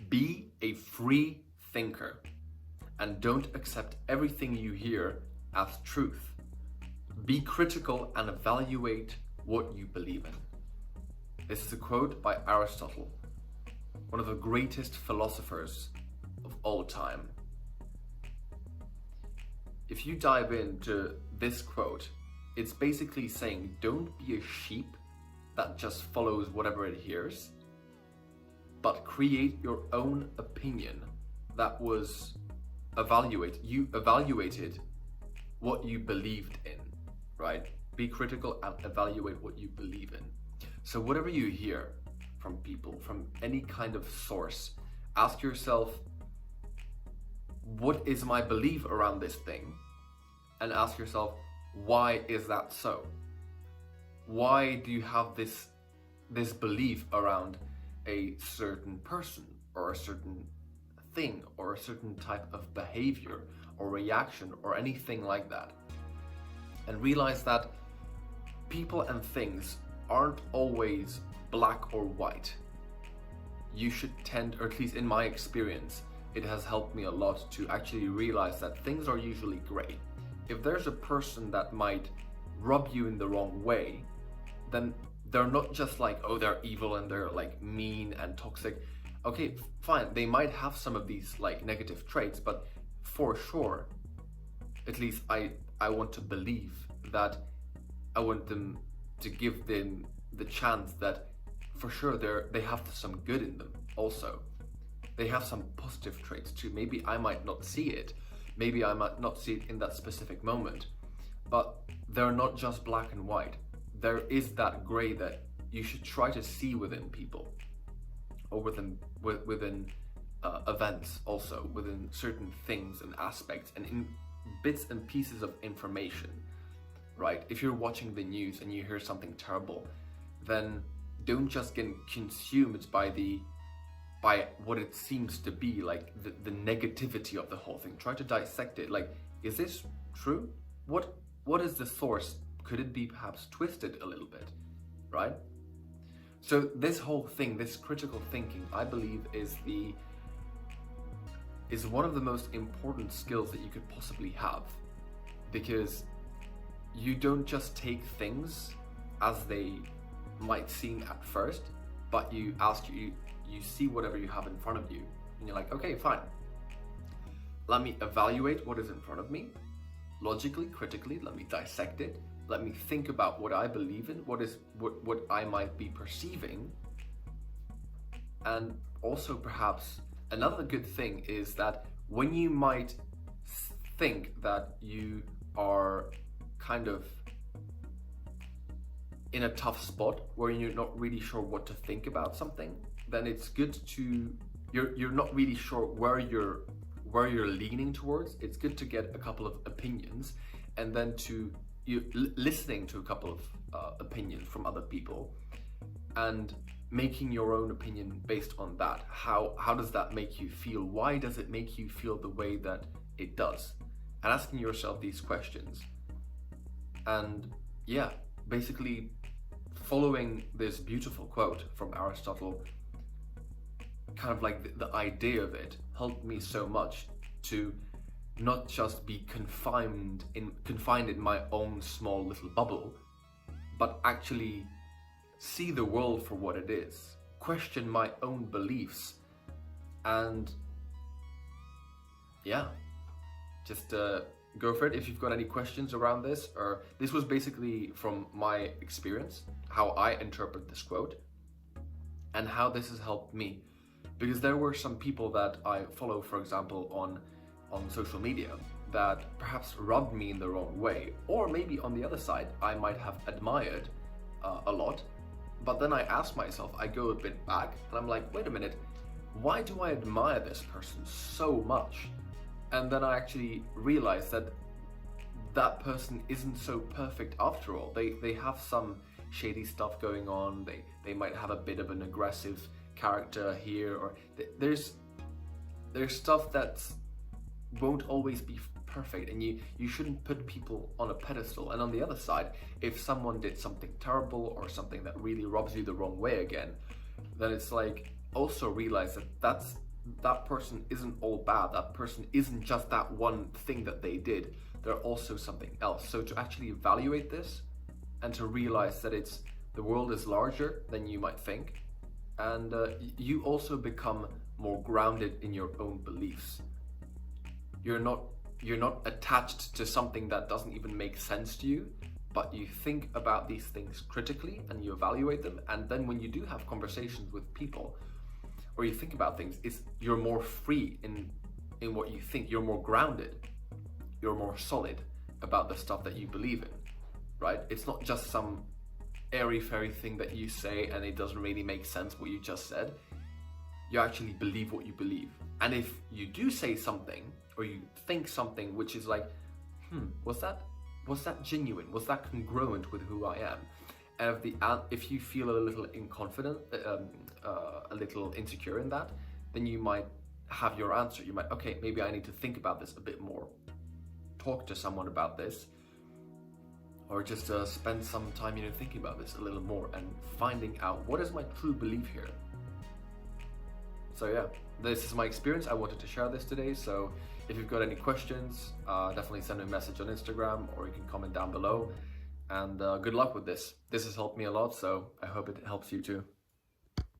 Be a free thinker and don't accept everything you hear as truth. Be critical and evaluate what you believe in. This is a quote by Aristotle, one of the greatest philosophers of all time. If you dive into this quote, it's basically saying don't be a sheep that just follows whatever it hears, but create your own opinion that was you evaluated what you believed in, right? Be critical and evaluate what you believe in. So whatever you hear from people, from any kind of source, ask yourself, what is my belief around this thing? And ask yourself, why is that so? Why do you have this belief around a certain person or a certain thing or a certain type of behavior or reaction or anything like that? And realize that people and things aren't always black or white. You should tend, or at least in my experience, it has helped me a lot to actually realize that things are usually gray. If there's a person that might rub you in the wrong way, then they're not just like, oh, they're evil and they're like mean and toxic. Okay, fine, they might have some of these like negative traits, but for sure, at least I want to believe that I want them to give them the chance that for sure they have some good in them also. They have some positive traits too. Maybe I might not see it. Maybe I might not see it in that specific moment, but they're not just black and white. There is that gray that you should try to see within people, or within events also, within certain things and aspects and in bits and pieces of information, right? If you're watching the news and you hear something terrible, then don't just get consumed by what it seems to be, like the negativity of the whole thing. Try to dissect it. Like, is this true? What is the source? Could it be perhaps twisted a little bit, right? So this whole thing, this critical thinking, I believe is one of the most important skills that you could possibly have, because you don't just take things as they might seem at first, but you see whatever you have in front of you and you're like, okay, fine, let me evaluate what is in front of me logically, critically. Let me dissect it. Let me think about what I believe in, what I might be perceiving. And also perhaps another good thing is that when you might think that you are kind of in a tough spot where you're not really sure what to think about something, then it's good to, you're not really sure where you're leaning towards. It's good to get a couple of opinions, and then listening to a couple of opinions from other people and making your own opinion based on that. How does that make you feel? Why does it make you feel the way that it does? And asking yourself these questions. And yeah, basically following this beautiful quote from Aristotle, kind of like the idea of it helped me so much to not just be confined in my own small little bubble, but actually see the world for what it is, question my own beliefs, and yeah, just go for it. If you've got any questions around this, or this was basically from my experience, how I interpret this quote and how this has helped me, because there were some people that I follow, for example, on social media that perhaps rubbed me in the wrong way, or maybe on the other side I might have admired a lot, but then I ask myself, I go a bit back and I'm like, wait a minute, why do I admire this person so much? And then I actually realized that that person isn't so perfect after all. They have some shady stuff going on. They might have a bit of an aggressive character here, or there's stuff that won't always be perfect, and you shouldn't put people on a pedestal. And on the other side, if someone did something terrible or something that really rubs you the wrong way again, then it's like, also realize that that person isn't all bad. That person isn't just that one thing that they did. They're also something else. So to actually evaluate this and to realize that the world is larger than you might think, and you also become more grounded in your own beliefs. You're not attached to something that doesn't even make sense to you, but you think about these things critically and you evaluate them, and then when you do have conversations with people or you think about things, you're more free in what you think. You're more grounded, you're more solid about the stuff that you believe in, right? It's not just some airy-fairy thing that you say and it doesn't really make sense what you just said. You actually believe what you believe. And if you do say something or you think something which is like, was that genuine? Was that congruent with who I am? And if you feel a little inconfident, a little insecure in that, then you might have your answer. You might, okay, maybe I need to think about this a bit more, talk to someone about this, or just spend some time, thinking about this a little more and finding out what is my true belief here. So yeah, this is my experience. I wanted to share this today. So if you've got any questions, definitely send me a message on Instagram, or you can comment down below. And good luck with this. This has helped me a lot, so I hope it helps you too.